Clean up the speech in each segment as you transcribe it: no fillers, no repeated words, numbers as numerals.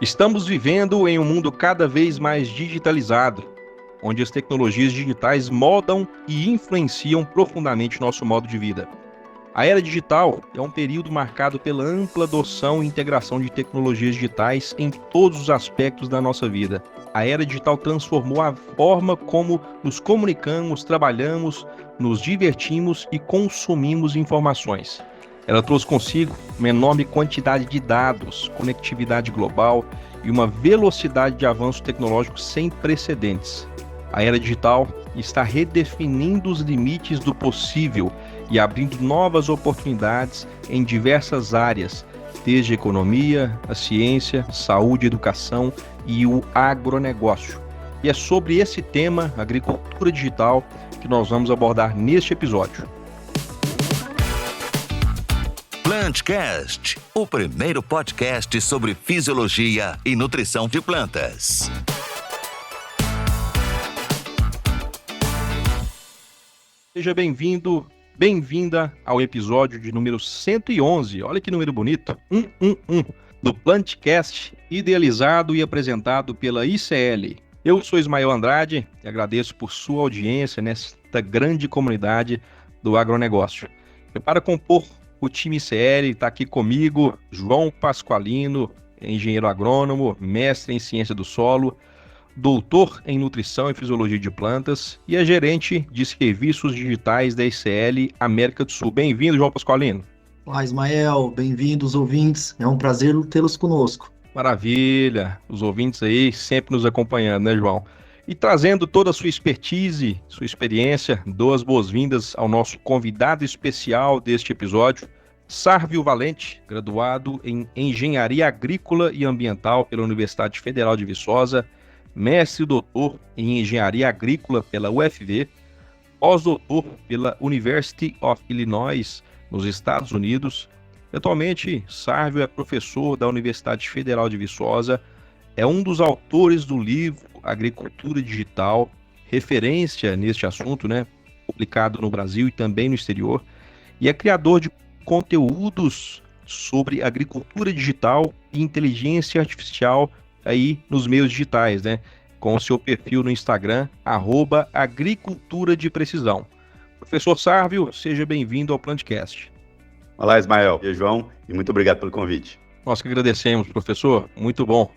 Estamos vivendo em um mundo cada vez mais digitalizado, onde as tecnologias digitais moldam e influenciam profundamente nosso modo de vida. A era digital é um período marcado pela ampla adoção e integração de tecnologias digitais em todos os aspectos da nossa vida. A era digital transformou a forma como nos comunicamos, trabalhamos, nos divertimos e consumimos informações. Ela trouxe consigo uma enorme quantidade de dados, conectividade global e uma velocidade de avanço tecnológico sem precedentes. A era digital está redefinindo os limites do possível e abrindo novas oportunidades em diversas áreas, desde a economia, a ciência, saúde, educação e o agronegócio. E é sobre esse tema, agricultura digital, que nós vamos abordar neste episódio. PlantCast, o primeiro podcast sobre fisiologia e nutrição de plantas. Seja bem-vindo, bem-vinda ao episódio de número 111, olha que número bonito, 111, do PlantCast, idealizado e apresentado pela ICL. Eu sou Ismael Andrade e agradeço por sua audiência nesta grande comunidade do agronegócio. Para compor o time ICL, está aqui comigo João Pasqualino, engenheiro agrônomo, mestre em ciência do solo, doutor em nutrição e fisiologia de plantas e é gerente de serviços digitais da ICL América do Sul. Bem-vindo, João Pasqualino. Olá, Ismael, bem-vindos, ouvintes. É um prazer tê-los conosco. Maravilha, os ouvintes aí sempre nos acompanhando, né, João? E trazendo toda a sua expertise, sua experiência, dou as boas-vindas ao nosso convidado especial deste episódio, Sárvio Valente, graduado em Engenharia Agrícola e Ambiental pela Universidade Federal de Viçosa, mestre e doutor em Engenharia Agrícola pela UFV, pós-doutor pela University of Illinois, nos Estados Unidos. Atualmente, Sárvio é professor da Universidade Federal de Viçosa, é um dos autores do livro Agricultura Digital, referência neste assunto, né, publicado no Brasil e também no exterior, e é criador de conteúdos sobre agricultura digital e inteligência artificial aí nos meios digitais, né, com o seu perfil no Instagram, @agricultura de precisão. Professor Sárvio, seja bem-vindo ao PlantCast. Olá, Ismael e João, e muito obrigado pelo convite. Nós que agradecemos, professor, muito bom.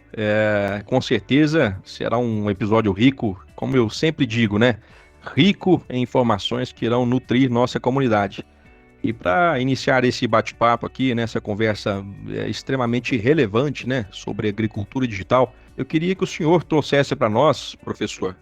Com certeza será um episódio rico, como eu sempre digo, né? Rico em informações que irão nutrir nossa comunidade. E para iniciar esse bate-papo aqui, nessa conversa extremamente relevante, né, sobre agricultura digital, eu queria que o senhor trouxesse para nós, professor,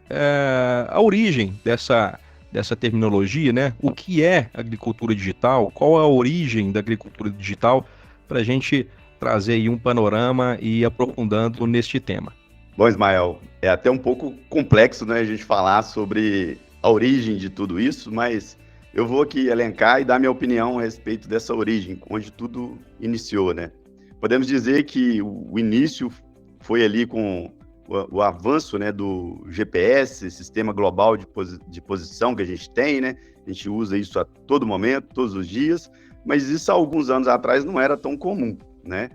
a origem dessa terminologia, né? O que é agricultura digital? Qual é a origem da agricultura digital? Para a gente trazer aí um panorama e ir aprofundando neste tema. Bom, Ismael, é até um pouco complexo, né, a gente falar sobre a origem de tudo isso, mas eu vou aqui elencar e dar minha opinião a respeito dessa origem, onde tudo iniciou, né? Podemos dizer que o início foi ali com o avanço, né, do GPS, sistema global de posição que a gente tem, né? A gente usa isso a todo momento, todos os dias, mas isso há alguns anos atrás não era tão comum, né?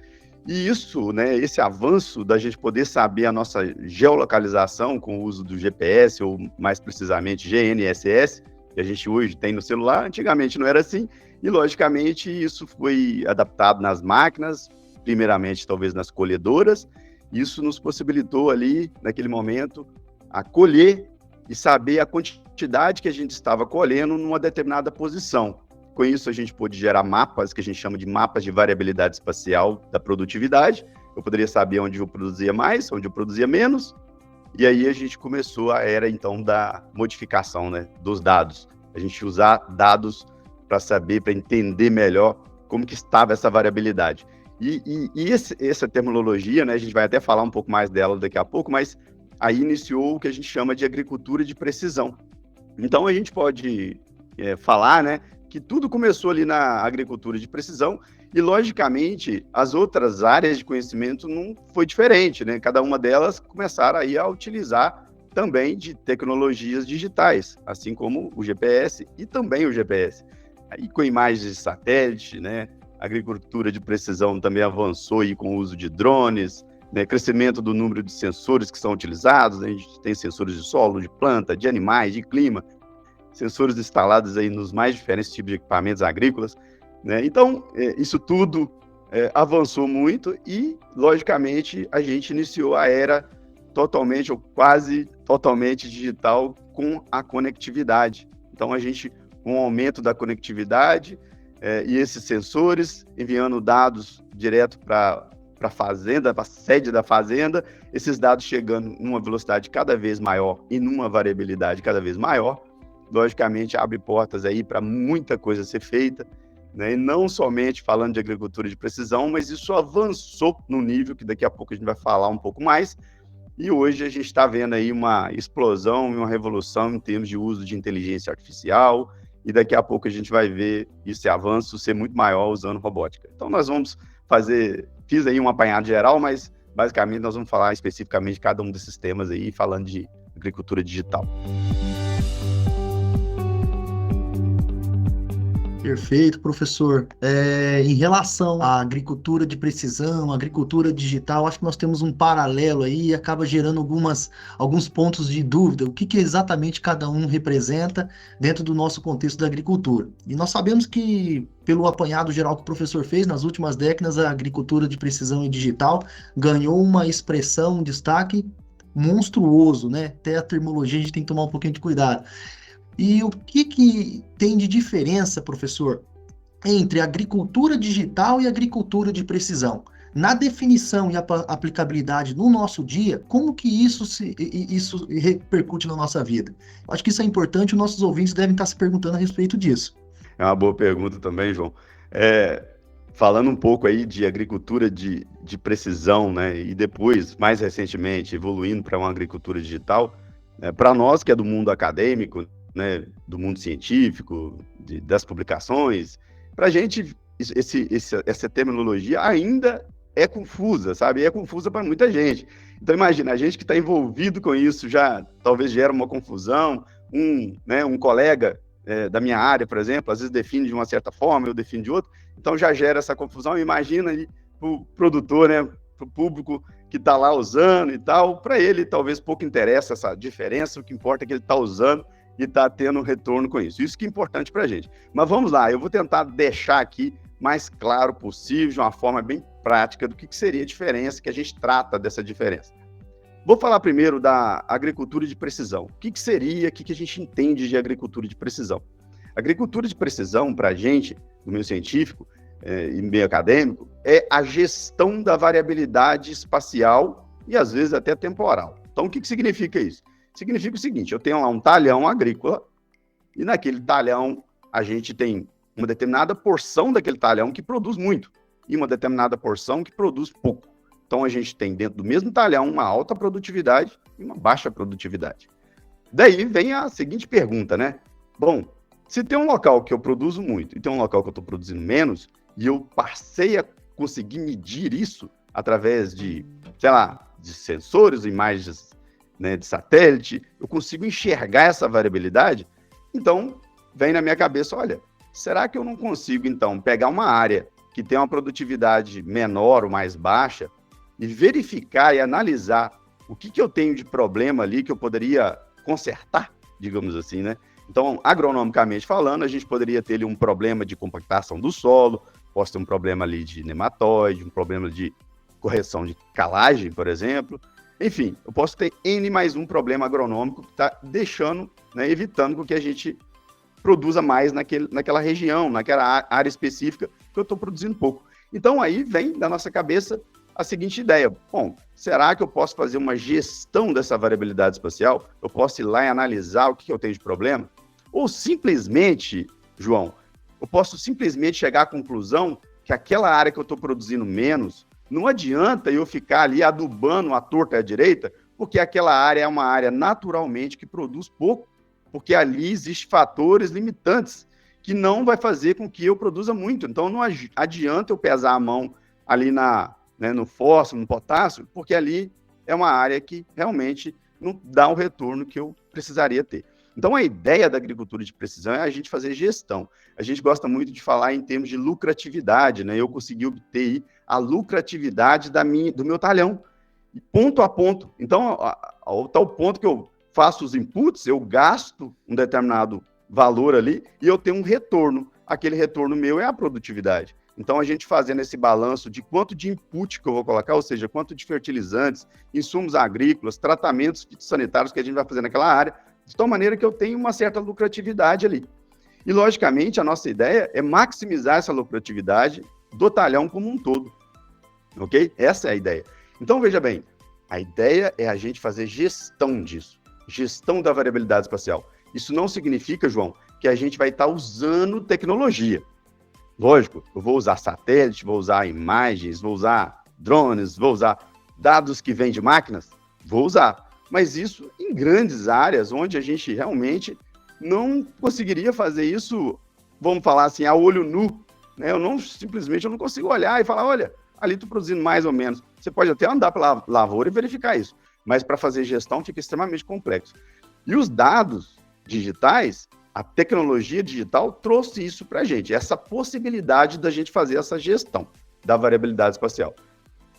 E isso, né, esse avanço da gente poder saber a nossa geolocalização com o uso do GPS, ou mais precisamente GNSS, que a gente hoje tem no celular, antigamente não era assim, e logicamente isso foi adaptado nas máquinas, primeiramente talvez nas colhedoras. Isso nos possibilitou ali, naquele momento, a colher e saber a quantidade que a gente estava colhendo numa determinada posição. Com isso, a gente pôde gerar mapas, que a gente chama de mapas de variabilidade espacial da produtividade. Eu poderia saber onde eu produzia mais, onde eu produzia menos. E aí a gente começou a era, então, da modificação, né, dos dados. A gente usar dados para saber, para entender melhor como que estava essa variabilidade. Essa terminologia, né, a gente vai até falar um pouco mais dela daqui a pouco, mas aí iniciou o que a gente chama de agricultura de precisão. Então, a gente pode falar, né, que tudo começou ali na agricultura de precisão e, logicamente, as outras áreas de conhecimento não foi diferente, né? Cada uma delas começaram aí a utilizar também de tecnologias digitais, assim como o GPS e também o GPS. Aí com imagens de satélite, né? A agricultura de precisão também avançou aí com o uso de drones, né, crescimento do número de sensores que são utilizados. A gente tem sensores de solo, de planta, de animais, de clima, sensores instalados aí nos mais diferentes tipos de equipamentos agrícolas, né? Então, isso tudo avançou muito e, logicamente, a gente iniciou a era totalmente ou quase totalmente digital com a conectividade. Então, com o aumento da conectividade e esses sensores enviando dados direto para a fazenda, para a sede da fazenda, esses dados chegando numa velocidade cada vez maior e numa variabilidade cada vez maior, logicamente abre portas aí para muita coisa ser feita, né? E não somente falando de agricultura de precisão, mas isso avançou no nível que daqui a pouco a gente vai falar um pouco mais, e hoje a gente está vendo aí uma explosão e uma revolução em termos de uso de inteligência artificial, e daqui a pouco a gente vai ver esse avanço ser muito maior usando robótica. Então nós vamos fiz aí um apanhado geral, mas basicamente nós vamos falar especificamente de cada um desses temas aí, falando de agricultura digital. Perfeito, professor. Em relação à agricultura de precisão, agricultura digital, acho que nós temos um paralelo aí e acaba gerando alguns pontos de dúvida. O que exatamente cada um representa dentro do nosso contexto da agricultura? E nós sabemos que, pelo apanhado geral que o professor fez, nas últimas décadas, a agricultura de precisão e digital ganhou uma expressão, um destaque monstruoso, né? Até a terminologia a gente tem que tomar um pouquinho de cuidado. E o que tem de diferença, professor, entre agricultura digital e agricultura de precisão? Na definição e aplicabilidade no nosso dia, como que isso repercute na nossa vida? Acho que isso é importante, os nossos ouvintes devem estar se perguntando a respeito disso. É uma boa pergunta também, João. Falando um pouco aí de agricultura de precisão, né, e depois, mais recentemente, evoluindo para uma agricultura digital, para nós que é do mundo acadêmico, né, do mundo científico, das publicações, para a gente essa terminologia ainda é confusa, sabe? É confusa para muita gente. Então imagina, a gente que está envolvido com isso já talvez gera uma confusão, um colega da minha área, por exemplo, às vezes define de uma certa forma, eu defino de outra, então já gera essa confusão. Imagina aí o produtor, né, para o público que está lá usando e tal, para ele talvez pouco interessa essa diferença, o que importa é que ele está usando e está tendo retorno com isso. Isso que é importante para a gente. Mas vamos lá, eu vou tentar deixar aqui mais claro possível, de uma forma bem prática, do que seria a diferença, que a gente trata dessa diferença. Vou falar primeiro da agricultura de precisão. O que seria, o que a gente entende de agricultura de precisão? Agricultura de precisão, para a gente, no meio científico e meio acadêmico, é a gestão da variabilidade espacial e, às vezes, até temporal. Então, o que significa isso? Significa o seguinte, eu tenho lá um talhão agrícola e naquele talhão a gente tem uma determinada porção daquele talhão que produz muito e uma determinada porção que produz pouco. Então a gente tem dentro do mesmo talhão uma alta produtividade e uma baixa produtividade. Daí vem a seguinte pergunta, né? Bom, se tem um local que eu produzo muito e tem um local que eu estou produzindo menos e eu passei a conseguir medir isso através de, sei lá, de sensores, imagens, né, de satélite, eu consigo enxergar essa variabilidade, então vem na minha cabeça, olha, será que eu não consigo, então, pegar uma área que tem uma produtividade menor ou mais baixa e verificar e analisar o que eu tenho de problema ali que eu poderia consertar, digamos assim, né? Então, agronomicamente falando, a gente poderia ter ali um problema de compactação do solo, posso ter um problema ali de nematóide, um problema de correção de calagem, por exemplo. Enfim, eu posso ter N mais um problema agronômico que está deixando, né, evitando que a gente produza mais naquela região, naquela área específica que eu estou produzindo pouco. Então, aí vem da nossa cabeça a seguinte ideia. Bom, será que eu posso fazer uma gestão dessa variabilidade espacial? Eu posso ir lá e analisar o que eu tenho de problema? Ou simplesmente, João, eu posso simplesmente chegar à conclusão que aquela área que eu estou produzindo menos, não adianta eu ficar ali adubando a torta e a direita, porque aquela área é uma área naturalmente que produz pouco, porque ali existem fatores limitantes que não vai fazer com que eu produza muito. Então, não adianta eu pesar a mão ali no fósforo, no potássio, porque ali é uma área que realmente não dá o retorno que eu precisaria ter. Então, a ideia da agricultura de precisão é a gente fazer gestão. A gente gosta muito de falar em termos de lucratividade, né? Eu consegui obter a lucratividade do meu talhão. ponto a ponto. Então, ao tal ponto que eu faço os inputs, eu gasto um determinado valor ali e eu tenho um retorno. Aquele retorno meu é a produtividade. Então, a gente fazendo esse balanço de quanto de input que eu vou colocar, ou seja, quanto de fertilizantes, insumos agrícolas, tratamentos fitossanitários que a gente vai fazer naquela área, de tal maneira que eu tenho uma certa lucratividade ali. E, logicamente, a nossa ideia é maximizar essa lucratividade do talhão como um todo, ok? Essa é a ideia. Então, veja bem, a ideia é a gente fazer gestão disso, gestão da variabilidade espacial. Isso não significa, João, que a gente vai estar usando tecnologia. Lógico, eu vou usar satélite, vou usar imagens, vou usar drones, vou usar dados que vêm de máquinas, vou usar. Mas isso em grandes áreas onde a gente realmente não conseguiria fazer isso, vamos falar assim, a olho nu, né? Eu não consigo olhar e falar, olha, ali estou produzindo mais ou menos. Você pode até andar pela lavoura e verificar isso, mas para fazer gestão fica extremamente complexo. E os dados digitais, a tecnologia digital trouxe isso para a gente, essa possibilidade da gente fazer essa gestão da variabilidade espacial.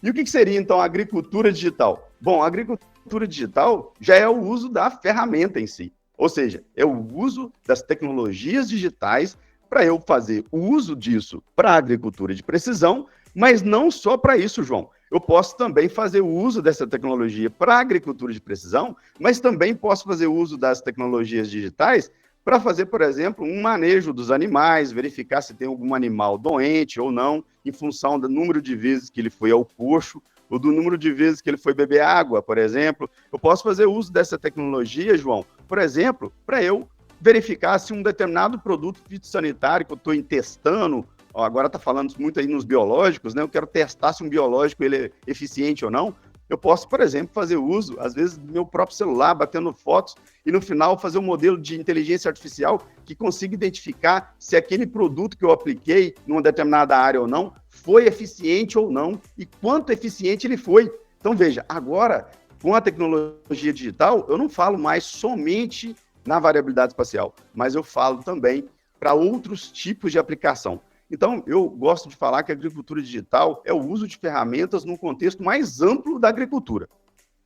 E o que seria, então, a agricultura digital? Bom, a agricultura digital já é o uso da ferramenta em si, ou seja, é o uso das tecnologias digitais para eu fazer o uso disso para a agricultura de precisão, mas não só para isso, João. Eu posso também fazer o uso dessa tecnologia para a agricultura de precisão, mas também posso fazer o uso das tecnologias digitais para fazer, por exemplo, um manejo dos animais, verificar se tem algum animal doente ou não, em função do número de vezes que ele foi ao coxo, ou do número de vezes que ele foi beber água, por exemplo. Eu posso fazer uso dessa tecnologia, João, por exemplo, para eu verificar se um determinado produto fitossanitário que eu estou testando, agora está falando muito aí nos biológicos, né? Eu quero testar se um biológico ele é eficiente ou não. Eu posso, por exemplo, fazer uso, às vezes, do meu próprio celular, batendo fotos, e no final fazer um modelo de inteligência artificial que consiga identificar se aquele produto que eu apliquei numa determinada área ou não foi eficiente ou não, e quanto eficiente ele foi. Então, veja, agora, com a tecnologia digital, eu não falo mais somente na variabilidade espacial, mas eu falo também para outros tipos de aplicação. Então, eu gosto de falar que a agricultura digital é o uso de ferramentas num contexto mais amplo da agricultura,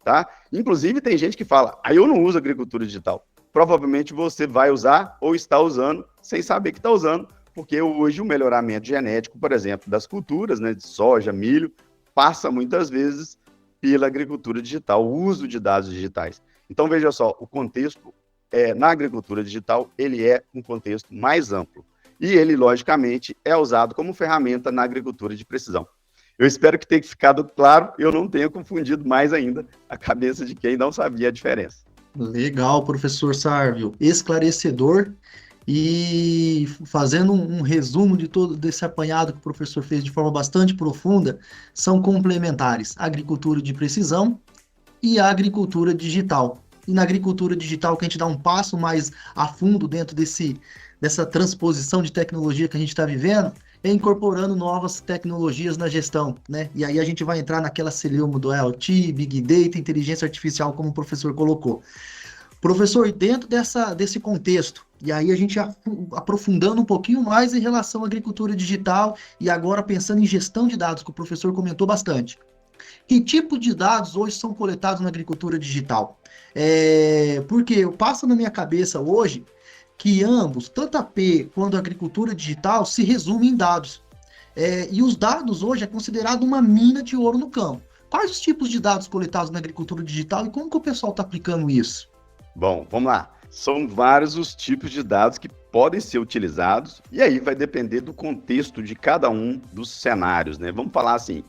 tá? Inclusive, tem gente que fala, eu não uso agricultura digital. Provavelmente você vai usar ou está usando sem saber que está usando, porque hoje o melhoramento genético, por exemplo, das culturas, né, de soja, milho, passa muitas vezes pela agricultura digital, o uso de dados digitais. Então, veja só, o contexto na agricultura digital, ele é um contexto mais amplo. E ele, logicamente, é usado como ferramenta na agricultura de precisão. Eu espero que tenha ficado claro, eu não tenha confundido mais ainda a cabeça de quem não sabia a diferença. Legal, professor Sárvio, esclarecedor. E fazendo um resumo de todo desse apanhado que o professor fez de forma bastante profunda, são complementares a agricultura de precisão e a agricultura digital. E na agricultura digital, que a gente dá um passo mais a fundo dentro dessa transposição de tecnologia que a gente está vivendo, é incorporando novas tecnologias na gestão, né? E aí a gente vai entrar naquela celeuma do IoT, Big Data, inteligência artificial, como o professor colocou. Professor, e dentro desse contexto, e aí a gente aprofundando um pouquinho mais em relação à agricultura digital e agora pensando em gestão de dados, que o professor comentou bastante. Que tipo de dados hoje são coletados na agricultura digital? Porque passa na minha cabeça hoje que ambos, tanto a P quanto a agricultura digital, se resumem em dados. E os dados hoje é considerado uma mina de ouro no campo. Quais os tipos de dados coletados na agricultura digital e como que o pessoal está aplicando isso? Bom, vamos lá. São vários os tipos de dados que podem ser utilizados e aí vai depender do contexto de cada um dos cenários, né? Vamos falar assim,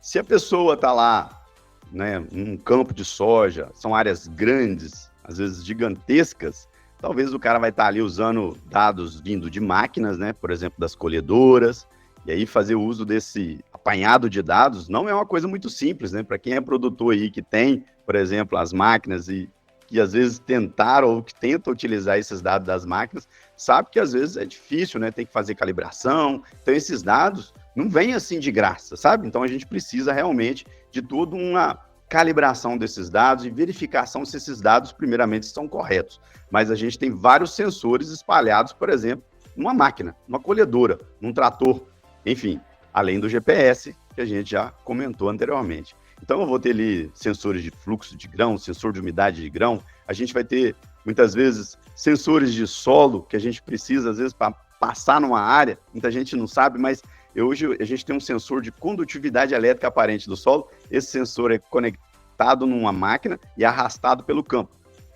se a pessoa está lá, né, num campo de soja, são áreas grandes, às vezes gigantescas, talvez o cara vai estar ali usando dados vindo de máquinas, né, por exemplo, das colhedoras, e aí fazer uso desse apanhado de dados não é uma coisa muito simples, né? Para quem é produtor aí que tem, por exemplo, as máquinas e que às vezes tentaram ou que tenta utilizar esses dados das máquinas, sabe que às vezes é difícil, né? Tem que fazer calibração. Então esses dados não vêm assim de graça, sabe? Então a gente precisa realmente de toda uma calibração desses dados e verificação se esses dados primeiramente estão corretos. Mas a gente tem vários sensores espalhados, por exemplo, numa máquina, numa colhedora, num trator, enfim, além do GPS que a gente já comentou anteriormente. Então eu vou ter ali sensores de fluxo de grão, sensor de umidade de grão, a gente vai ter muitas vezes sensores de solo que a gente precisa às vezes para passar numa área, muita gente não sabe, mas hoje a gente tem um sensor de condutividade elétrica aparente do solo, esse sensor é conectado numa máquina e é arrastado pelo campo.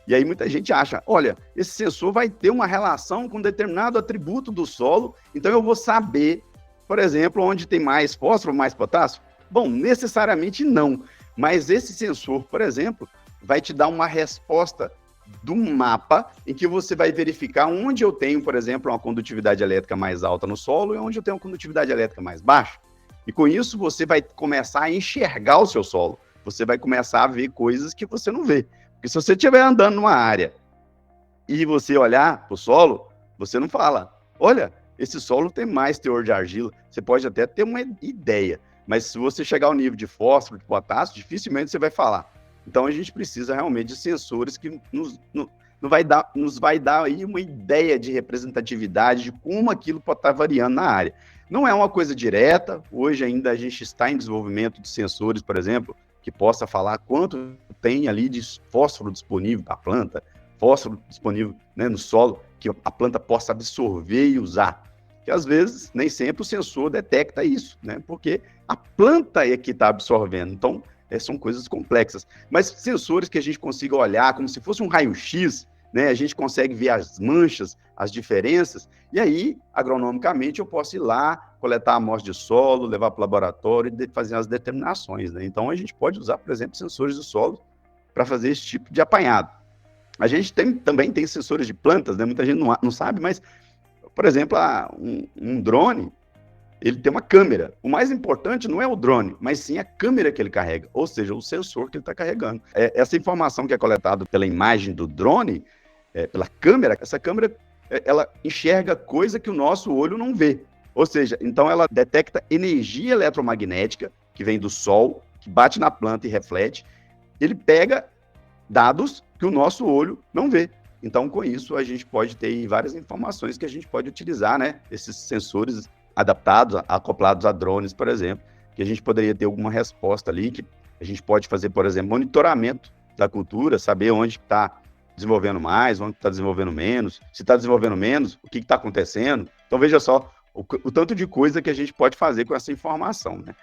E aí muita gente acha, olha, esse sensor vai ter uma relação com determinado atributo do solo, então eu vou saber, por exemplo, onde tem mais fósforo, mais potássio? Bom, necessariamente não, mas esse sensor, por exemplo, vai te dar uma resposta do mapa em que você vai verificar onde eu tenho, por exemplo, uma condutividade elétrica mais alta no solo e onde eu tenho uma condutividade elétrica mais baixa. E com isso você vai começar a enxergar o seu solo, você vai começar a ver coisas que você não vê. Porque se você estiver andando numa área e você olhar para o solo, você não fala, olha, esse solo tem mais teor de argila. Você pode até ter uma ideia, mas se você chegar ao nível de fósforo, de potássio, dificilmente você vai falar. Então a gente precisa realmente de sensores que nos vai dar aí uma ideia de representatividade de como aquilo pode estar variando na área. Não é uma coisa direta, hoje ainda a gente está em desenvolvimento de sensores, por exemplo, que possa falar quanto tem ali de fósforo disponível para a planta, fósforo disponível, né, no solo, que a planta possa absorver e usar. Que às vezes, nem sempre o sensor detecta isso, né, porque a planta é que está absorvendo. Então, são coisas complexas. Mas sensores que a gente consiga olhar como se fosse um raio-x, né, a gente consegue ver as manchas, as diferenças, e aí, agronomicamente, eu posso ir lá, coletar a amostra de solo, levar para o laboratório e fazer as determinações, né? Então, a gente pode usar, por exemplo, sensores de solo para fazer esse tipo de apanhado. A gente também tem sensores de plantas, né? Muita gente não sabe, mas, por exemplo, um drone, ele tem uma câmera. O mais importante não é o drone, mas sim a câmera que ele carrega, ou seja, o sensor que ele está carregando. Essa informação que é coletada pela imagem do drone, pela câmera, essa câmera ela enxerga coisa que o nosso olho não vê. Ou seja, então ela detecta energia eletromagnética que vem do sol, que bate na planta e reflete. Ele pega dados que o nosso olho não vê. Então, com isso, a gente pode ter várias informações que a gente pode utilizar, né? Esses sensores adaptados, acoplados a drones, por exemplo, que a gente poderia ter alguma resposta ali, que a gente pode fazer, por exemplo, monitoramento da cultura, saber onde está desenvolvendo mais, onde está desenvolvendo menos, se está desenvolvendo menos, o que está acontecendo. Então, veja só o tanto de coisa que a gente pode fazer com essa informação, né?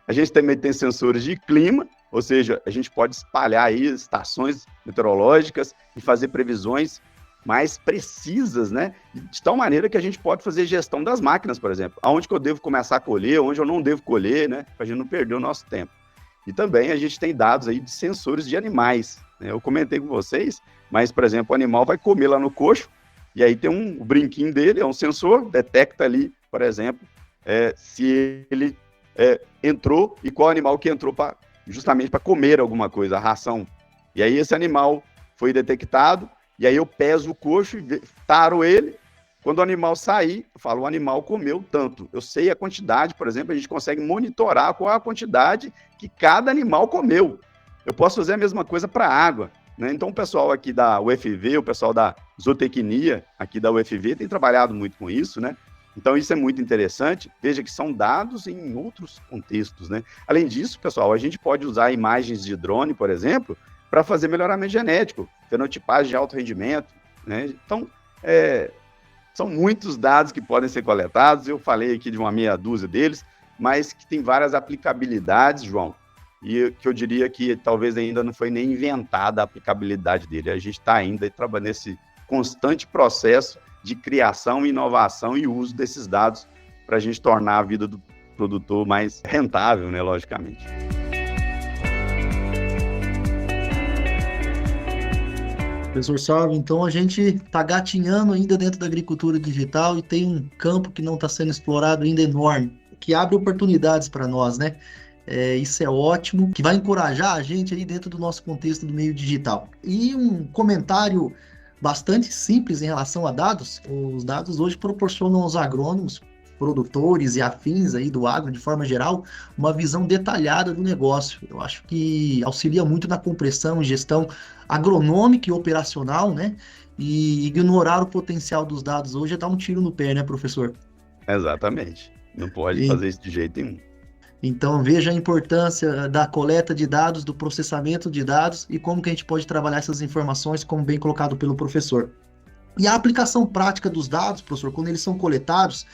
A gente também tem sensores de clima, ou seja, a gente pode espalhar aí estações meteorológicas e fazer previsões mais precisas, né? De tal maneira que a gente pode fazer gestão das máquinas, por exemplo. Aonde que eu devo começar a colher, onde eu não devo colher, né? Para a gente não perder o nosso tempo. E também a gente tem dados aí de sensores de animais, né? Eu comentei com vocês, mas, por exemplo, o animal vai comer lá no coxo, e aí tem o brinquinho dele, é um sensor, detecta ali, por exemplo, se ele entrou e qual animal que entrou justamente para comer alguma coisa, a ração. E aí esse animal foi detectado, e aí eu peso o coxo e taro ele. Quando o animal sair, eu falo, o animal comeu tanto. Eu sei a quantidade, por exemplo, a gente consegue monitorar qual é a quantidade que cada animal comeu. Eu posso fazer a mesma coisa para a água, né? Então o pessoal aqui da UFV, o pessoal da zootecnia aqui da UFV tem trabalhado muito com isso, né? Então isso é muito interessante. Veja que são dados em outros contextos, né? Além disso, pessoal, a gente pode usar imagens de drone, por exemplo, para fazer melhoramento genético, fenotipagem de alto rendimento, né? Então, são muitos dados que podem ser coletados. Eu falei aqui de uma meia dúzia deles, mas que tem várias aplicabilidades, João, e que eu diria que talvez ainda não foi nem inventada a aplicabilidade dele. A gente está ainda trabalhando nesse constante processo de criação, inovação e uso desses dados para a gente tornar a vida do produtor mais rentável, né, logicamente. Professor Salvo, então a gente está gatinhando ainda dentro da agricultura digital e tem um campo que não está sendo explorado ainda enorme, que abre oportunidades para nós, né? Isso é ótimo, que vai encorajar a gente aí dentro do nosso contexto do meio digital. E um comentário bastante simples em relação a dados. Os dados hoje proporcionam aos agrônomos, produtores e afins aí do agro, de forma geral, uma visão detalhada do negócio. Eu acho que auxilia muito na compreensão e gestão agronômica e operacional, né? E ignorar o potencial dos dados hoje é dar um tiro no pé, né, professor? Exatamente. Não pode fazer isso de jeito nenhum. Então, veja a importância da coleta de dados, do processamento de dados e como que a gente pode trabalhar essas informações, como bem colocado pelo professor. E a aplicação prática dos dados, professor, quando eles são coletados,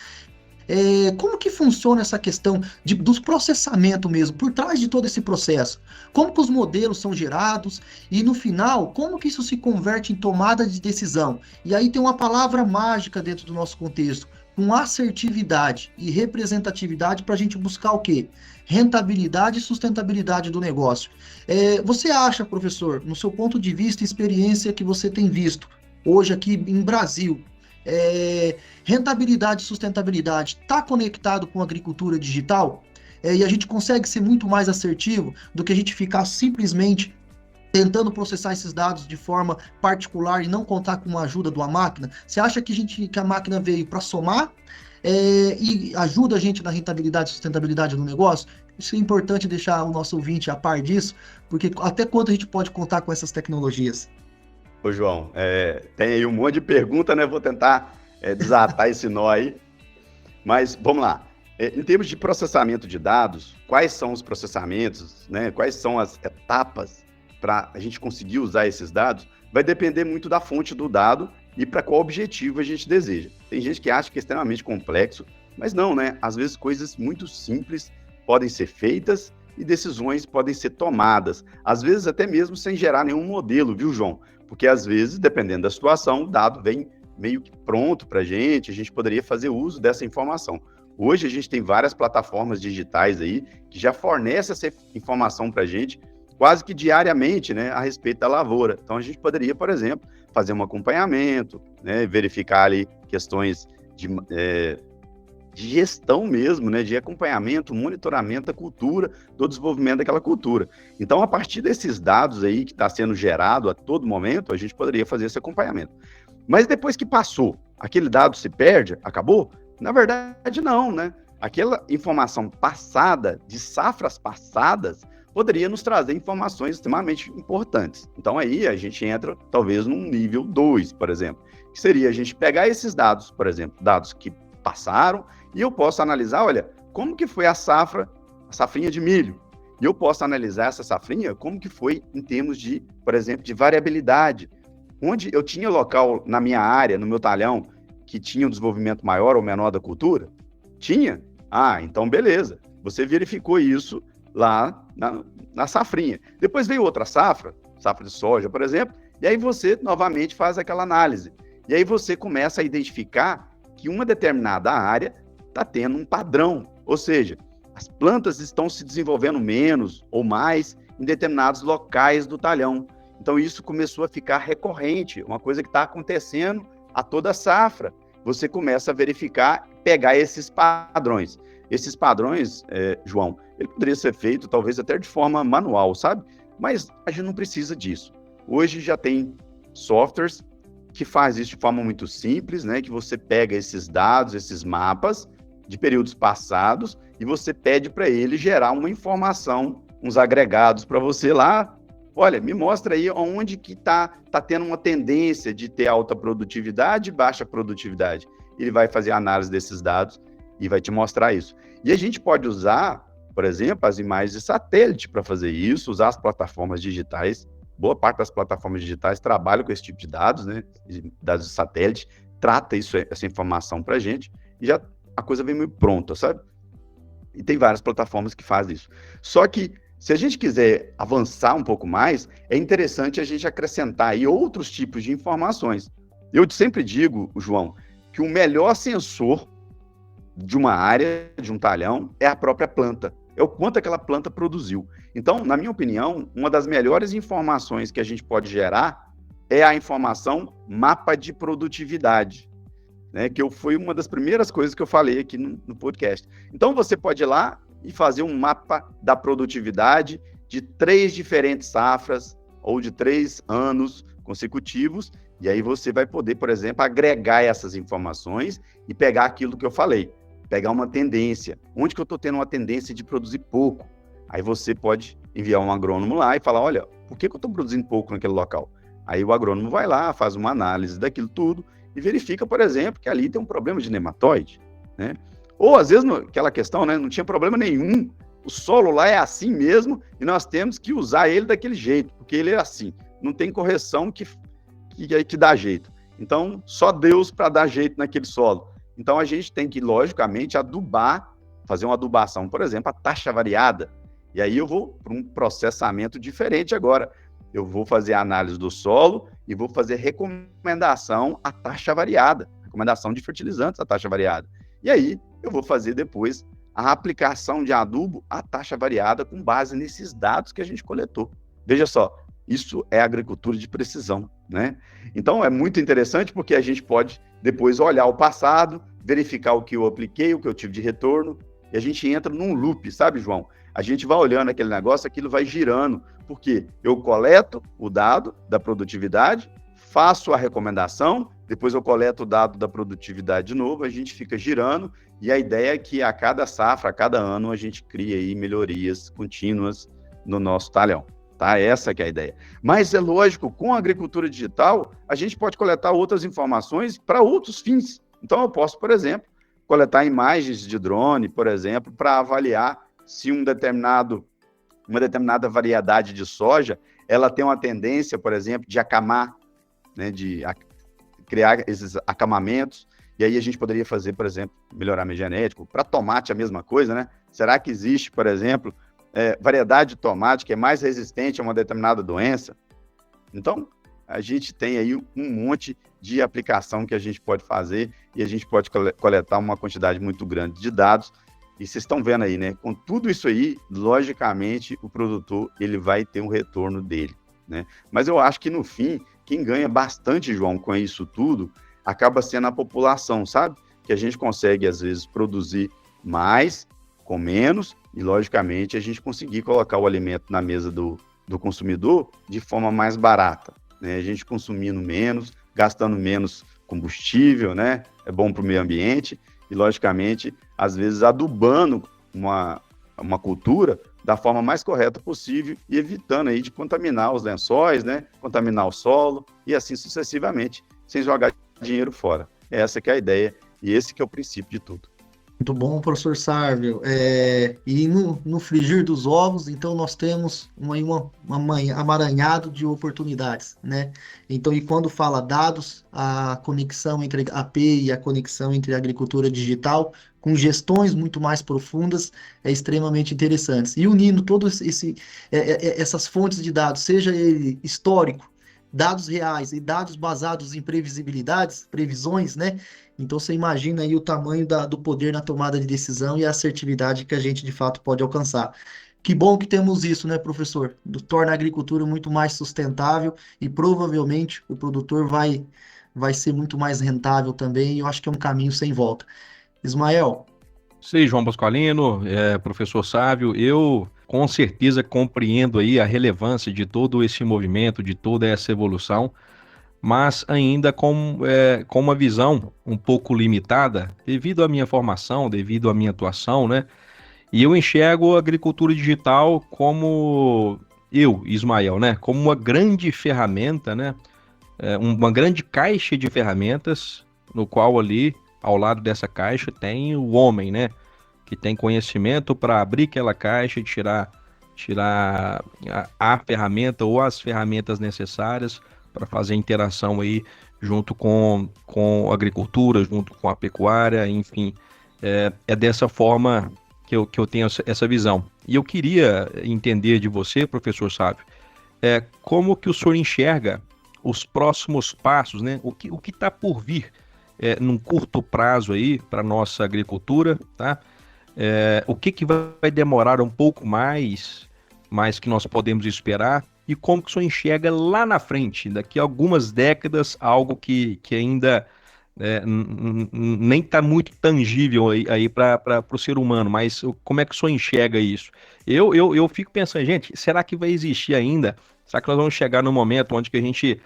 como que funciona essa questão dos processamento mesmo, por trás de todo esse processo? Como que os modelos são gerados e, no final, como que isso se converte em tomada de decisão? E aí tem uma palavra mágica dentro do nosso contexto, com assertividade e representatividade para a gente buscar o quê? Rentabilidade e sustentabilidade do negócio. Você acha, professor, no seu ponto de vista e experiência que você tem visto hoje aqui em Brasil, rentabilidade e sustentabilidade está conectado com a agricultura digital? E a gente consegue ser muito mais assertivo do que a gente ficar simplesmente tentando processar esses dados de forma particular e não contar com a ajuda de uma máquina? Você acha que a máquina veio para somar e ajuda a gente na rentabilidade e sustentabilidade do negócio? Isso é importante deixar o nosso ouvinte a par disso, porque até quando a gente pode contar com essas tecnologias? Ô, João, tem aí um monte de pergunta, né? Vou tentar desatar esse nó aí. Mas, vamos lá. Em termos de processamento de dados, quais são os processamentos, né? Quais são as etapas para a gente conseguir usar esses dados? Vai depender muito da fonte do dado e para qual objetivo a gente deseja. Tem gente que acha que é extremamente complexo, mas não, né? Às vezes coisas muito simples podem ser feitas e decisões podem ser tomadas. Às vezes até mesmo sem gerar nenhum modelo, viu, João? Porque, às vezes, dependendo da situação, o dado vem meio que pronto para a gente poderia fazer uso dessa informação. Hoje, a gente tem várias plataformas digitais aí que já fornecem essa informação para a gente quase que diariamente, né, a respeito da lavoura. Então, a gente poderia, por exemplo, fazer um acompanhamento, né, verificar ali questões de gestão mesmo, né, de acompanhamento, monitoramento da cultura, do desenvolvimento daquela cultura. Então, a partir desses dados aí que está sendo gerado a todo momento, a gente poderia fazer esse acompanhamento. Mas depois que passou, aquele dado se perde, acabou? Na verdade, não, né? Aquela informação passada, de safras passadas, poderia nos trazer informações extremamente importantes. Então, aí a gente entra, talvez, num nível 2, por exemplo, que seria a gente pegar esses dados, por exemplo, dados que passaram, e eu posso analisar, olha, como que foi a safrinha de milho? E eu posso analisar essa safrinha como que foi em termos de, por exemplo, de variabilidade. Onde eu tinha local na minha área, no meu talhão, que tinha um desenvolvimento maior ou menor da cultura? Tinha? Ah, então beleza. Você verificou isso lá na safrinha. Depois veio outra safra de soja, por exemplo, e aí você novamente faz aquela análise. E aí você começa a identificar que uma determinada área está tendo um padrão, ou seja, as plantas estão se desenvolvendo menos ou mais em determinados locais do talhão. Então isso começou a ficar recorrente, uma coisa que está acontecendo a toda safra. Você começa a verificar, pegar esses padrões. Esses padrões, João, ele poderia ser feito talvez até de forma manual, sabe? Mas a gente não precisa disso. Hoje já tem softwares que faz isso de forma muito simples, né? Que você pega esses dados, esses mapas de períodos passados e você pede para ele gerar uma informação, uns agregados para você lá. Olha, me mostra aí onde que tá tendo uma tendência de ter alta produtividade e baixa produtividade. Ele vai fazer a análise desses dados e vai te mostrar isso. E a gente pode usar, por exemplo, as imagens de satélite para fazer isso, usar as plataformas digitais. Boa parte das plataformas digitais trabalham com esse tipo de dados, né? Dados de satélite, trata essa informação para a gente e já a coisa vem meio pronta, sabe? E tem várias plataformas que fazem isso. Só que, se a gente quiser avançar um pouco mais, é interessante a gente acrescentar aí outros tipos de informações. Eu sempre digo, João, que o melhor sensor de uma área, de um talhão, é a própria planta. É o quanto aquela planta produziu. Então, na minha opinião, uma das melhores informações que a gente pode gerar é a informação mapa de produtividade, né? Que foi uma das primeiras coisas que eu falei aqui no podcast. Então, você pode ir lá e fazer um mapa da produtividade de 3 diferentes safras ou de 3 anos consecutivos, e aí você vai poder, por exemplo, agregar essas informações e pegar aquilo que eu falei, pegar uma tendência. Onde que eu estou tendo uma tendência de produzir pouco? Aí você pode enviar um agrônomo lá e falar, olha, por que eu estou produzindo pouco naquele local? Aí o agrônomo vai lá, faz uma análise daquilo tudo e verifica, por exemplo, que ali tem um problema de nematóide, né? Ou, às vezes, aquela questão, né, não tinha problema nenhum o solo lá é assim mesmo e nós temos que usar ele daquele jeito, porque ele é assim, não tem correção que dá jeito. Então, só Deus para dar jeito naquele solo. Então, a gente tem que, logicamente, adubar, fazer uma adubação, por exemplo, a taxa variada. E aí eu vou para um processamento diferente agora. Eu vou fazer a análise do solo e vou fazer recomendação à taxa variada, recomendação de fertilizantes à taxa variada. E aí eu vou fazer depois a aplicação de adubo à taxa variada com base nesses dados que a gente coletou. Veja só, isso é agricultura de precisão, né? Então é muito interessante porque a gente pode depois olhar o passado, verificar o que eu apliquei, o que eu tive de retorno, e a gente entra num loop, sabe, João? A gente vai olhando aquele negócio, aquilo vai girando, porque eu coleto o dado da produtividade, faço a recomendação, depois eu coleto o dado da produtividade de novo, a gente fica girando, e a ideia é que a cada safra, a cada ano, a gente cria aí melhorias contínuas no nosso talhão. Tá? Essa que é a ideia. Mas é lógico, com a agricultura digital, a gente pode coletar outras informações para outros fins. Então eu posso, por exemplo, coletar imagens de drone, por exemplo, para avaliar se uma determinada variedade de soja, ela tem uma tendência, por exemplo, de acamar, né, criar esses acamamentos, e aí a gente poderia fazer, por exemplo, melhoramento genético. Para tomate a mesma coisa, né? Será que existe, por exemplo, variedade de tomate que é mais resistente a uma determinada doença? Então, a gente tem aí um monte de aplicação que a gente pode fazer e a gente pode coletar uma quantidade muito grande de dados. E vocês estão vendo aí, né? Com tudo isso aí, logicamente, o produtor ele vai ter um retorno dele, né? Mas eu acho que, no fim, quem ganha bastante, João, com isso tudo, acaba sendo a população, sabe? Que a gente consegue, às vezes, produzir mais com menos e, logicamente, a gente conseguir colocar o alimento na mesa do consumidor de forma mais barata, né? A gente consumindo menos, gastando menos combustível, né? É bom para o meio ambiente e, logicamente, às vezes adubando uma cultura da forma mais correta possível e evitando aí de contaminar os lençóis, né? Contaminar o solo e assim sucessivamente, sem jogar dinheiro fora. Essa que é a ideia e esse que é o princípio de tudo. Muito bom, professor Sávio. E no frigir dos ovos, então, nós temos um amaranhado de oportunidades, né? Então, e quando fala dados, a conexão entre a AP e a conexão entre a agricultura digital, com gestões muito mais profundas, é extremamente interessante. E unindo todas essas fontes de dados, seja ele histórico, dados reais e dados basados em previsões, né? Então você imagina aí o tamanho do poder na tomada de decisão e a assertividade que a gente de fato pode alcançar. Que bom que temos isso, né, professor? Torna a agricultura muito mais sustentável e provavelmente o produtor vai ser muito mais rentável também, e eu acho que é um caminho sem volta. Ismael. Sei, João Pasqualino, professor Sávio, eu com certeza compreendo aí a relevância de todo esse movimento, de toda essa evolução, mas ainda com uma visão um pouco limitada, devido à minha formação, devido à minha atuação, né? E eu enxergo a agricultura digital como Ismael, né? Como uma grande ferramenta, né? Uma grande caixa de ferramentas, no qual ali, ao lado dessa caixa, tem o homem, né? Que tem conhecimento para abrir aquela caixa e tirar a ferramenta ou as ferramentas necessárias para fazer interação aí junto com a agricultura, junto com a pecuária, enfim. É dessa forma que eu tenho essa visão. E eu queria entender de você, professor Sávio, como que o senhor enxerga os próximos passos, né? O que está por vir num curto prazo aí para a nossa agricultura, tá? O que vai demorar um pouco mais que nós podemos esperar, e como que o senhor enxerga lá na frente, daqui a algumas décadas, algo que ainda nem está muito tangível aí para o ser humano, mas como é que o senhor enxerga isso? Eu fico pensando, gente, será que vai existir ainda? Será que nós vamos chegar no momento onde que a gente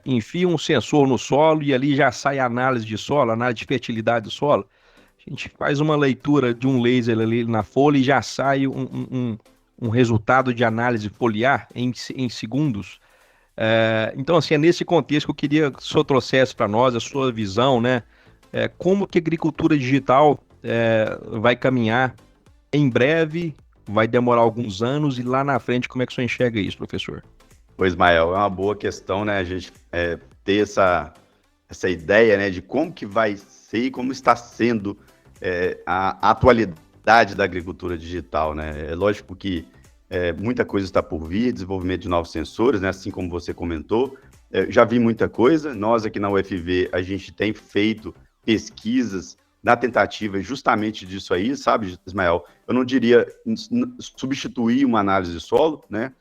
enfia um sensor no solo e ali já sai a análise de solo, análise de fertilidade do solo? A gente faz uma leitura de um laser ali na folha e já sai um resultado de análise foliar em segundos. Então, assim, é nesse contexto que eu queria que o senhor trouxesse para nós a sua visão, né? Como que a agricultura digital vai caminhar em breve, vai demorar alguns anos, e lá na frente, como é que o senhor enxerga isso, professor? Pois, Ismael, é uma boa questão, né? A gente ter essa ideia, né, de como que vai ser e como está sendo a atualidade da agricultura digital, né? É lógico que muita coisa está por vir, desenvolvimento de novos sensores, né? Assim como você comentou. Já vi muita coisa. Nós aqui na UFV, a gente tem feito pesquisas na tentativa justamente disso aí, sabe, Ismael? Eu não diria substituir uma análise de solo, né?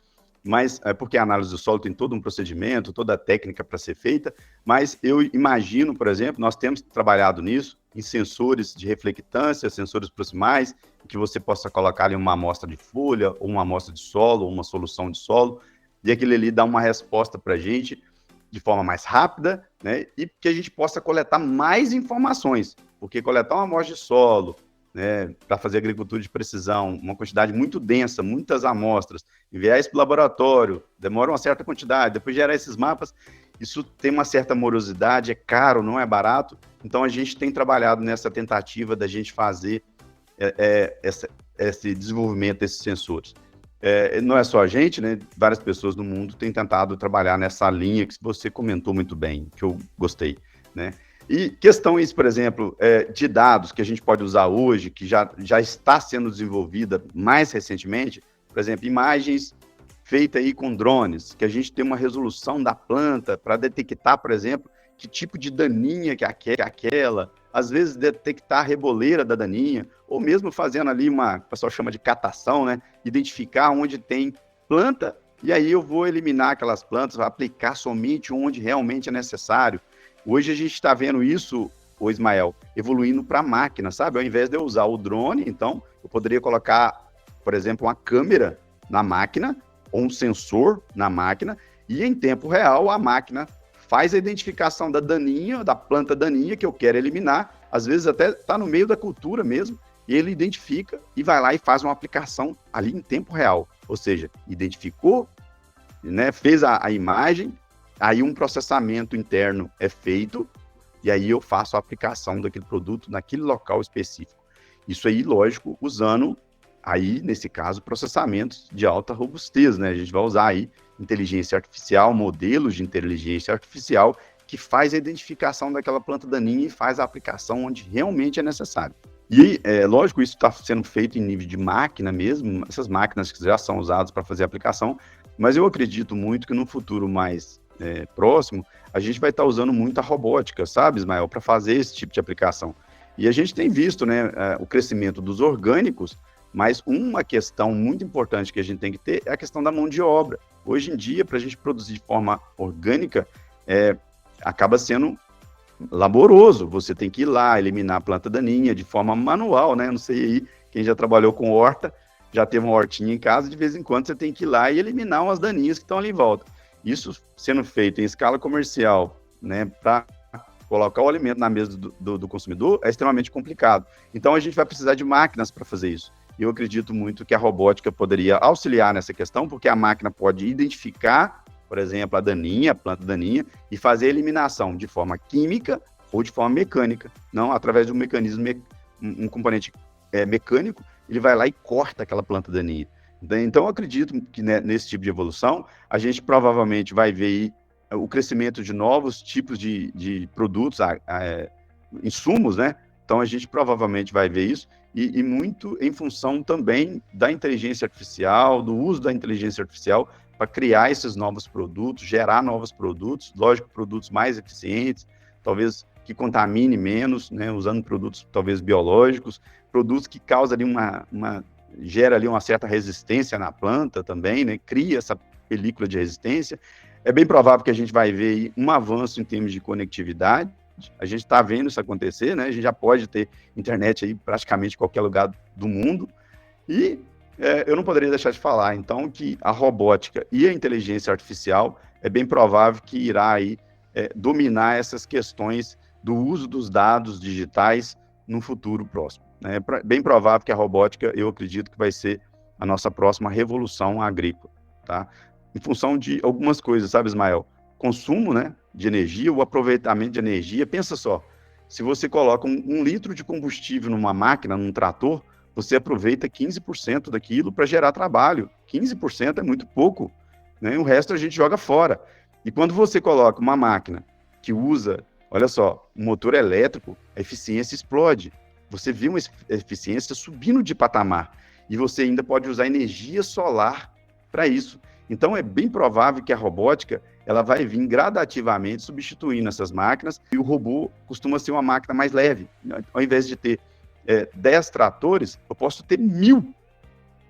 Mas porque a análise do solo tem todo um procedimento, toda a técnica para ser feita, mas eu imagino, por exemplo, nós temos trabalhado nisso, em sensores de reflectância, sensores proximais, que você possa colocar ali uma amostra de folha, ou uma amostra de solo, ou uma solução de solo, e aquele ali dá uma resposta para a gente de forma mais rápida, né, e que a gente possa coletar mais informações, porque coletar uma amostra de solo, né, para fazer agricultura de precisão, uma quantidade muito densa, muitas amostras, enviar isso para o laboratório, demora uma certa quantidade, depois gerar esses mapas, isso tem uma certa morosidade, é caro, não é barato, então a gente tem trabalhado nessa tentativa da gente fazer esse desenvolvimento desses sensores. Não é só a gente, né, várias pessoas no mundo têm tentado trabalhar nessa linha que você comentou muito bem, que eu gostei, né? E questões, por exemplo, de dados que a gente pode usar hoje, que já está sendo desenvolvida mais recentemente, por exemplo, imagens feitas aí com drones, que a gente tem uma resolução da planta para detectar, por exemplo, que tipo de daninha que é aquela, às vezes detectar a reboleira da daninha, ou mesmo fazendo ali o pessoal chama de catação, né? Identificar onde tem planta, e aí eu vou eliminar aquelas plantas, aplicar somente onde realmente é necessário. Hoje a gente está vendo isso, o Ismael, evoluindo para a máquina, sabe? Ao invés de eu usar o drone, então, eu poderia colocar, por exemplo, uma câmera na máquina, ou um sensor na máquina, e em tempo real a máquina faz a identificação da daninha, da planta daninha que eu quero eliminar, às vezes até está no meio da cultura mesmo, e ele identifica e vai lá e faz uma aplicação ali em tempo real. Ou seja, identificou, né, fez a imagem, aí um processamento interno é feito, e aí eu faço a aplicação daquele produto naquele local específico. Isso aí, lógico, usando, aí, nesse caso, processamentos de alta robustez, né? A gente vai usar aí inteligência artificial, modelos de inteligência artificial, que faz a identificação daquela planta daninha e faz a aplicação onde realmente é necessário. E, lógico, isso está sendo feito em nível de máquina mesmo, essas máquinas que já são usadas para fazer a aplicação, mas eu acredito muito que no futuro mais próximo, a gente vai estar usando muita robótica, sabe, Ismael, para fazer esse tipo de aplicação. E a gente tem visto, né, o crescimento dos orgânicos, mas uma questão muito importante que a gente tem que ter é a questão da mão de obra. Hoje em dia, para a gente produzir de forma orgânica, acaba sendo laboroso. Você tem que ir lá, eliminar a planta daninha de forma manual, né? Não sei aí, quem já trabalhou com horta, já teve uma hortinha em casa, de vez em quando você tem que ir lá e eliminar umas daninhas que estão ali em volta. Isso sendo feito em escala comercial, né, para colocar o alimento na mesa do consumidor, é extremamente complicado. Então, a gente vai precisar de máquinas para fazer isso. E eu acredito muito que a robótica poderia auxiliar nessa questão, porque a máquina pode identificar, por exemplo, a daninha, a planta daninha, e fazer a eliminação de forma química ou de forma mecânica. Não, através de um mecanismo, um componente mecânico, ele vai lá e corta aquela planta daninha. Então, eu acredito que, né, nesse tipo de evolução, a gente provavelmente vai ver aí o crescimento de novos tipos de produtos, insumos, né? Então, a gente provavelmente vai ver isso, e muito em função também da inteligência artificial, do uso da inteligência artificial para criar esses novos produtos, gerar novos produtos, lógico, produtos mais eficientes, talvez que contamine menos, né? Usando produtos talvez biológicos, produtos que causam ali gera ali uma certa resistência na planta também, né? Cria essa película de resistência. É bem provável que a gente vai ver aí um avanço em termos de conectividade. A gente está vendo isso acontecer, né? A gente já pode ter internet aí praticamente em qualquer lugar do mundo. E eu não poderia deixar de falar, então, que a robótica e a inteligência artificial é bem provável que irá aí dominar essas questões do uso dos dados digitais no futuro próximo. É bem provável que a robótica, eu acredito que vai ser a nossa próxima revolução agrícola, tá? Em função de algumas coisas, sabe, Ismael? Consumo, né, de energia, o aproveitamento de energia. Pensa só, se você coloca um litro de combustível numa máquina, num trator, você aproveita 15% daquilo para gerar trabalho. 15% é muito pouco, né? O resto a gente joga fora. E quando você coloca uma máquina que usa, olha só, um motor elétrico, a eficiência explode. Você vê uma eficiência subindo de patamar. E você ainda pode usar energia solar para isso. Então, é bem provável que a robótica ela vai vir gradativamente substituindo essas máquinas, e o robô costuma ser uma máquina mais leve. Ao invés de ter 10 tratores, eu posso ter 1000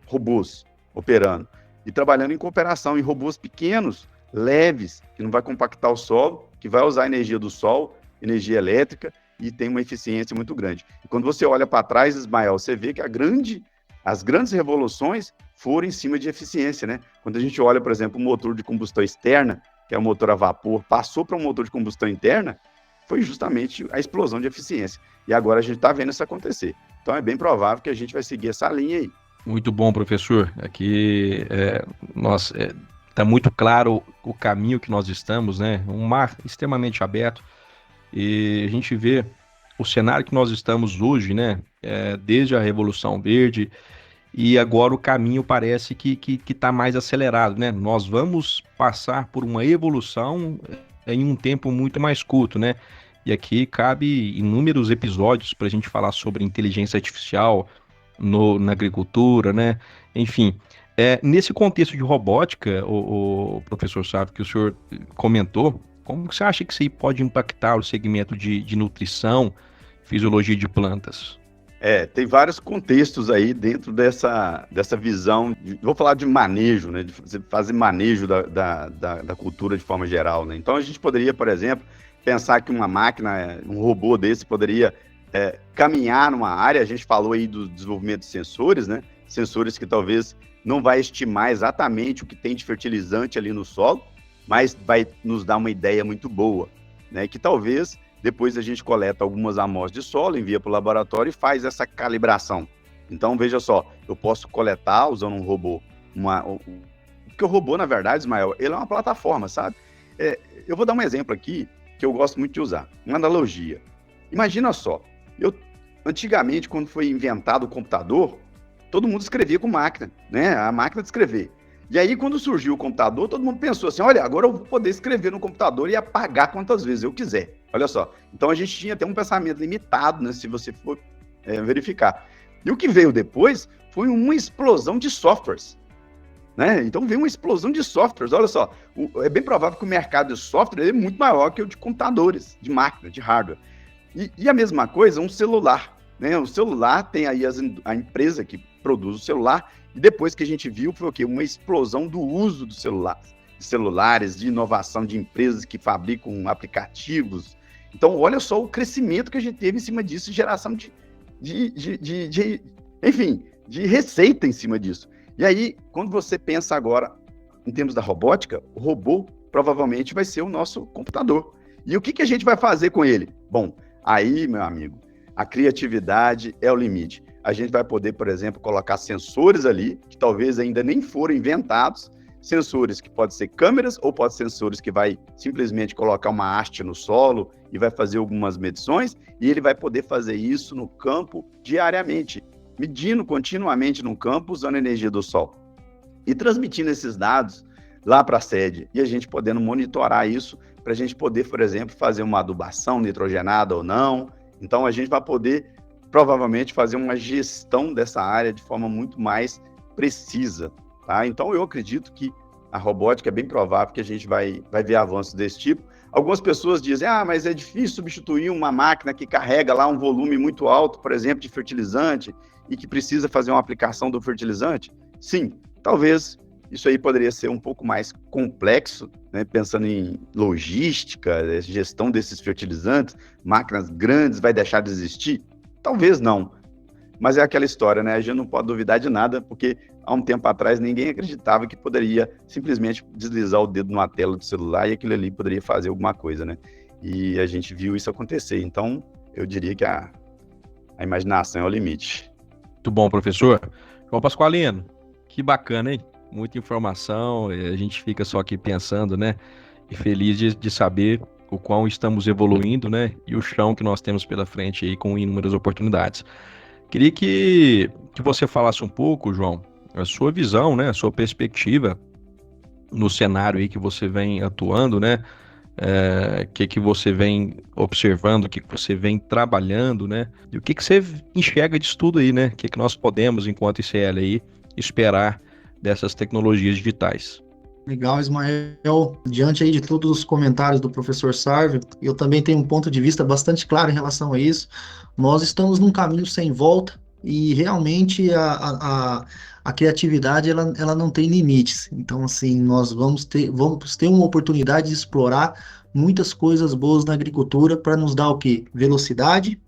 robôs operando e trabalhando em cooperação, em robôs pequenos, leves, que não vai compactar o solo, que vai usar a energia do sol, energia elétrica, e tem uma eficiência muito grande. E quando você olha para trás, Ismael, você vê que as grandes revoluções foram em cima de eficiência, né? Quando a gente olha, por exemplo, o motor de combustão externa, que é o motor a vapor, passou para um motor de combustão interna, foi justamente a explosão de eficiência. E agora a gente está vendo isso acontecer. Então é bem provável que a gente vai seguir essa linha aí. Muito bom, professor. Aqui está muito claro o caminho que nós estamos, né? Um mar extremamente aberto. E a gente vê o cenário que nós estamos hoje, né? Desde a Revolução Verde, e agora o caminho parece que está mais acelerado, né? Nós vamos passar por uma evolução em um tempo muito mais curto, né? E aqui cabe inúmeros episódios para a gente falar sobre inteligência artificial na agricultura, né? Enfim, nesse contexto de robótica, o professor Sávio, que o senhor comentou, como você acha que isso aí pode impactar o segmento de nutrição, fisiologia de plantas? Tem vários contextos aí dentro dessa visão, vou falar de manejo, né, de fazer manejo da cultura de forma geral, né? Então a gente poderia, por exemplo, pensar que uma máquina, um robô desse poderia caminhar numa área. A gente falou aí do desenvolvimento de sensores, né? Sensores que talvez não vai estimar exatamente o que tem de fertilizante ali no solo, mas vai nos dar uma ideia muito boa, né? Que talvez depois a gente coleta algumas amostras de solo, envia para o laboratório e faz essa calibração. Então, veja só, eu posso coletar usando um robô, porque o robô, na verdade, Ismael, ele é uma plataforma, sabe? Eu vou dar um exemplo aqui que eu gosto muito de usar, uma analogia. Imagina só, antigamente, quando foi inventado o computador, todo mundo escrevia com máquina, né? A máquina de escrever. E aí, quando surgiu o computador, todo mundo pensou assim, olha, agora eu vou poder escrever no computador e apagar quantas vezes eu quiser. Olha só. Então, a gente tinha até um pensamento limitado, né, se você for verificar. E o que veio depois foi uma explosão de softwares, né? Então, veio uma explosão de softwares. Olha só, é bem provável que o mercado de software é muito maior que o de computadores, de máquina, de hardware. E a mesma coisa, um celular, né? O celular tem aí a empresa que produz o celular. E depois que a gente viu, foi o quê? Uma explosão do uso dos celulares, de inovação de empresas que fabricam aplicativos. Então, olha só o crescimento que a gente teve em cima disso, geração de receita em cima disso. E aí, quando você pensa agora em termos da robótica, o robô provavelmente vai ser o nosso computador. E o que a gente vai fazer com ele? Bom, aí, meu amigo, a criatividade é o limite. A gente vai poder, por exemplo, colocar sensores ali, que talvez ainda nem foram inventados, sensores que podem ser câmeras, ou podem ser sensores que vai simplesmente colocar uma haste no solo e vai fazer algumas medições, e ele vai poder fazer isso no campo diariamente, medindo continuamente no campo, usando a energia do sol. E transmitindo esses dados lá para a sede, e a gente podendo monitorar isso, para a gente poder, por exemplo, fazer uma adubação nitrogenada ou não. Então, a gente vai poder provavelmente fazer uma gestão dessa área de forma muito mais precisa, tá? Então, eu acredito que a robótica é bem provável que a gente vai ver avanços desse tipo. Algumas pessoas dizem, mas é difícil substituir uma máquina que carrega lá um volume muito alto, por exemplo, de fertilizante, e que precisa fazer uma aplicação do fertilizante. Sim, talvez isso aí poderia ser um pouco mais complexo, né? Pensando em logística, gestão desses fertilizantes, máquinas grandes, vai deixar de existir? Talvez não, mas é aquela história, né? A gente não pode duvidar de nada, porque há um tempo atrás ninguém acreditava que poderia simplesmente deslizar o dedo numa tela do celular e aquilo ali poderia fazer alguma coisa, né? E a gente viu isso acontecer, então eu diria que a imaginação é o limite. Muito bom, professor. João Pasqualino, que bacana, hein? Muita informação, a gente fica só aqui pensando, né? E feliz de saber o quão estamos evoluindo, né? E o chão que nós temos pela frente aí com inúmeras oportunidades. Queria que você falasse um pouco, João, a sua visão, né, a sua perspectiva no cenário aí que você vem atuando, né? Que você vem observando, o que você vem trabalhando, né? E o que você enxerga disso tudo aí, né? O que nós podemos, enquanto ICL aí, esperar dessas tecnologias digitais? Legal, Ismael. Diante aí de todos os comentários do professor Sávio, eu também tenho um ponto de vista bastante claro em relação a isso. Nós estamos num caminho sem volta e realmente a criatividade ela não tem limites. Então, assim, nós vamos ter uma oportunidade de explorar muitas coisas boas na agricultura para nos dar o quê? Velocidade,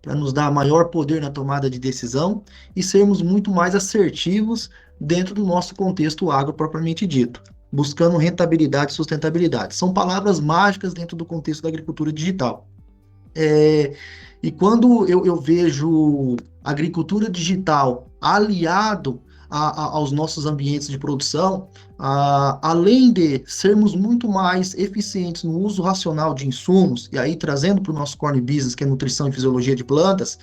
para nos dar maior poder na tomada de decisão e sermos muito mais assertivos dentro do nosso contexto agro propriamente dito, buscando rentabilidade e sustentabilidade. São palavras mágicas dentro do contexto da agricultura digital. E quando eu vejo agricultura digital aliado aos nossos ambientes de produção, além de sermos muito mais eficientes no uso racional de insumos, e aí trazendo para o nosso core business, que é nutrição e fisiologia de plantas,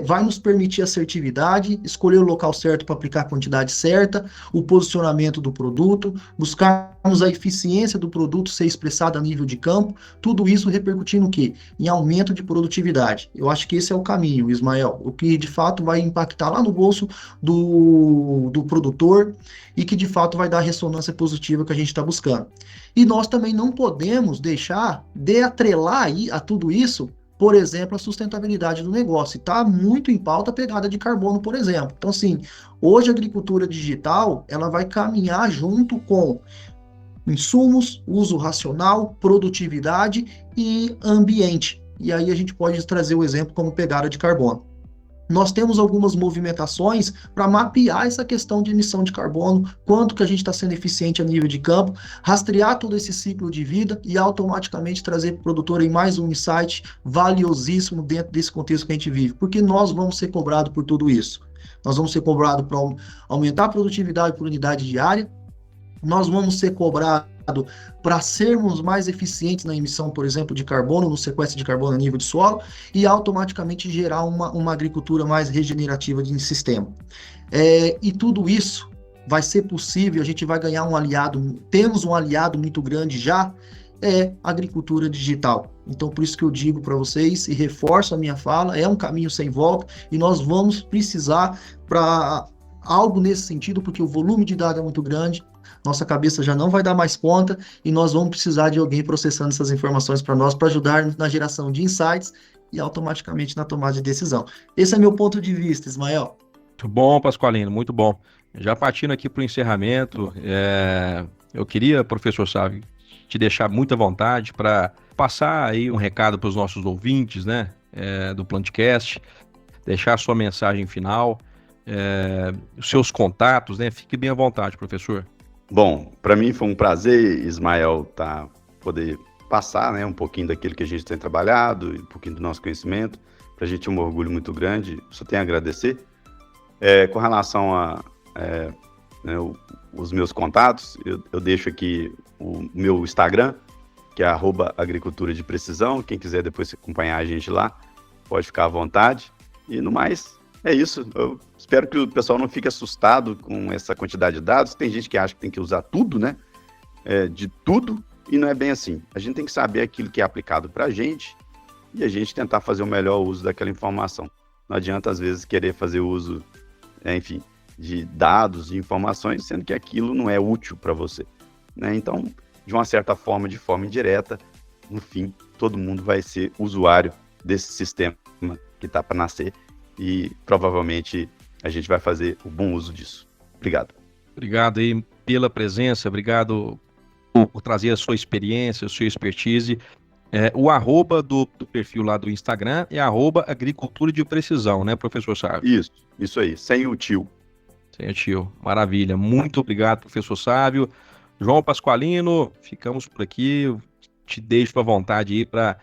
vai nos permitir assertividade, escolher o local certo para aplicar a quantidade certa, o posicionamento do produto, buscarmos a eficiência do produto ser expressada a nível de campo, tudo isso repercutindo o quê? Em aumento de produtividade. Eu acho que esse é o caminho, Ismael, o que de fato vai impactar lá no bolso do produtor e que de fato vai dar a ressonância positiva que a gente está buscando. E nós também não podemos deixar de atrelar aí a tudo isso, por exemplo, a sustentabilidade do negócio. Está muito em pauta a pegada de carbono, por exemplo. Então, assim, hoje a agricultura digital ela vai caminhar junto com insumos, uso racional, produtividade e ambiente. E aí a gente pode trazer o exemplo como pegada de carbono. Nós temos algumas movimentações para mapear essa questão de emissão de carbono, quanto que a gente está sendo eficiente a nível de campo, rastrear todo esse ciclo de vida e automaticamente trazer para o produtor em mais um insight valiosíssimo dentro desse contexto que a gente vive, porque nós vamos ser cobrados por tudo isso. Nós vamos ser cobrados para aumentar a produtividade por unidade diária, nós vamos ser cobrados para sermos mais eficientes na emissão, por exemplo, de carbono, no sequestro de carbono a nível de solo, e automaticamente gerar uma agricultura mais regenerativa de sistema. E tudo isso vai ser possível, a gente vai ganhar um aliado, temos um aliado muito grande já, a agricultura digital. Então, por isso que eu digo para vocês, e reforço a minha fala, é um caminho sem volta, e nós vamos precisar para algo nesse sentido, porque o volume de dados é muito grande, nossa cabeça já não vai dar mais conta e nós vamos precisar de alguém processando essas informações para nós, para ajudar na geração de insights e automaticamente na tomada de decisão. Esse é meu ponto de vista, Ismael. Muito bom, Pasqualino, muito bom. Já partindo aqui para o encerramento, eu queria, professor Sávio, te deixar muita vontade para passar aí um recado para os nossos ouvintes, né, do Plantcast, deixar a sua mensagem final, os seus contatos, né? Fique bem à vontade, professor. Bom, para mim foi um prazer, Ismael, poder passar, né, um pouquinho daquilo que a gente tem trabalhado, um pouquinho do nosso conhecimento. Para a gente é um orgulho muito grande, só tenho a agradecer. Com relação os meus contatos, eu deixo aqui o meu Instagram, que é @agricultura de precisão. Quem quiser depois acompanhar a gente lá, pode ficar à vontade. E no mais, é isso. Eu espero que o pessoal não fique assustado com essa quantidade de dados. Tem gente que acha que tem que usar tudo, né? De tudo, e não é bem assim. A gente tem que saber aquilo que é aplicado para a gente e a gente tentar fazer o melhor uso daquela informação. Não adianta, às vezes, querer fazer uso, de dados e informações, sendo que aquilo não é útil para você, né? Então, de uma certa forma, de forma indireta, no fim, todo mundo vai ser usuário desse sistema que está para nascer. E provavelmente a gente vai fazer o bom uso disso. Obrigado. Obrigado aí pela presença, obrigado por trazer a sua experiência, a sua expertise. O arroba do perfil lá do Instagram é @agricultura de precisão, né, professor Sávio? Isso aí, sem o tio. Sem o tio, maravilha. Muito obrigado, professor Sávio. João Pasqualino, ficamos por aqui. Te deixo à vontade aí para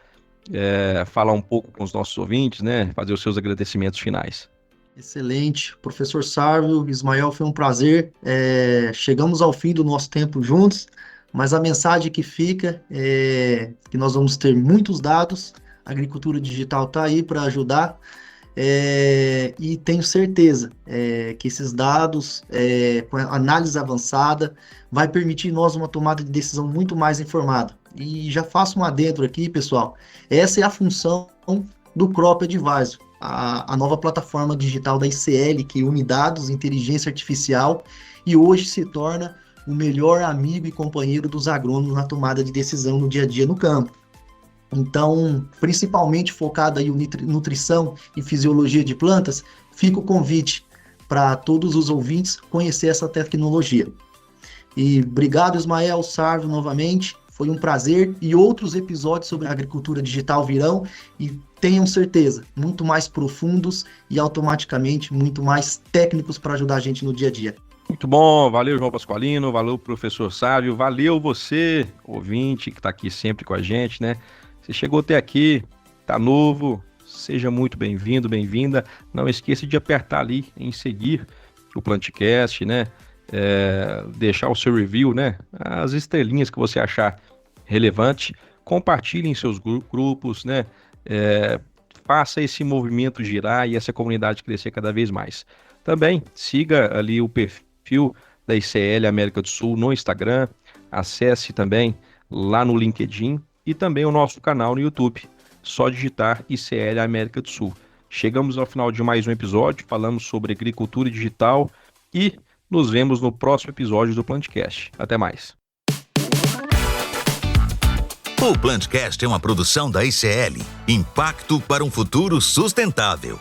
falar um pouco com os nossos ouvintes, né? Fazer os seus agradecimentos finais. Excelente. Professor Sávio, Ismael, foi um prazer. Chegamos ao fim do nosso tempo juntos, mas a mensagem que fica é que nós vamos ter muitos dados, a agricultura digital está aí para ajudar, E tenho certeza que esses dados, com a análise avançada, vai permitir nós uma tomada de decisão muito mais informada. E já faço um adentro aqui, pessoal, essa é a função do Crop Advisor, a nova plataforma digital da ICL, que une dados, inteligência artificial, e hoje se torna o melhor amigo e companheiro dos agrônomos na tomada de decisão no dia a dia no campo. Então, principalmente focado aí em nutrição e fisiologia de plantas, fica o convite para todos os ouvintes conhecer essa tecnologia. E obrigado, Ismael, Sávio, novamente. Foi um prazer, e outros episódios sobre agricultura digital virão, e tenham certeza, muito mais profundos e automaticamente muito mais técnicos para ajudar a gente no dia a dia. Muito bom, valeu João Pasqualino, valeu professor Sávio, valeu você, ouvinte, que está aqui sempre com a gente, né? Você chegou até aqui, tá novo, seja muito bem-vindo, bem-vinda. Não esqueça de apertar ali em seguir o Plantcast, né? Deixar o seu review, né? As estrelinhas que você achar relevante, compartilhe em seus grupos, né? Faça esse movimento girar e essa comunidade crescer cada vez mais. Também siga ali o perfil da ICL América do Sul no Instagram, acesse também lá no LinkedIn e também o nosso canal no YouTube, só digitar ICL América do Sul. Chegamos ao final de mais um episódio, falamos sobre agricultura digital e nos vemos no próximo episódio do Plantcast. Até mais. O Plantcast é uma produção da ICL, Impacto para um Futuro Sustentável.